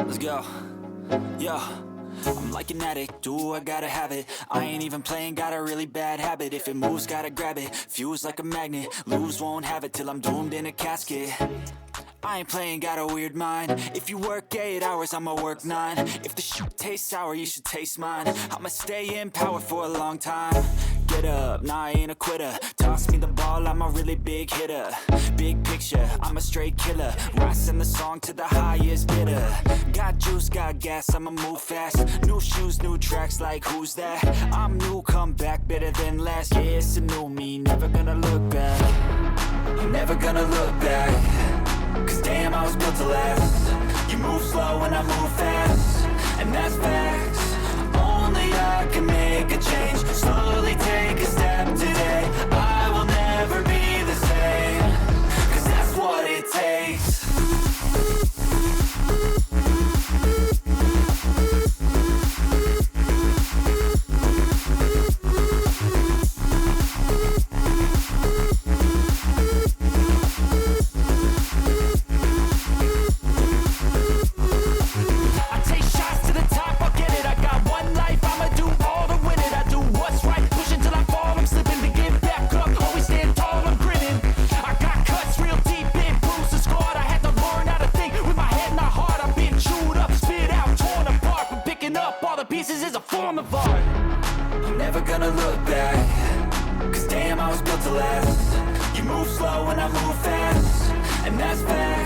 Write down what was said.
Let's go. Yo, I'm like an addict, do I gotta have it. I ain't even playing, got a really bad habit. If it moves, gotta grab it, fuse like a magnet. Lose, won't have it till I'm doomed in a casket. I ain't playing, got a weird mind. If you work 8 hours, I'ma work 9. If the shit tastes sour, you should taste mine. I'ma stay in power for a long time. Get up, nah, I ain't a quitter. Toss me the ball, I'm a really big hitter. Big picture, I'm a straight killer. Rising the song to the highest bidder. Got juice, got gas, I'ma move fast. New shoes, new tracks, like who's that? I'm new, come back, better than last. Yeah, it's a new me, never gonna look back. I'm never gonna look back. Cause damn, I was built to last. You move slow and I move fast, and that's facts. Only I can make a change. Slowly take a step today. I will never be the same. Cause that's what it takes. Pieces is a form of art. I'm never gonna look back. Cause damn, I was built to last. You move slow and I move fast, and that's fact.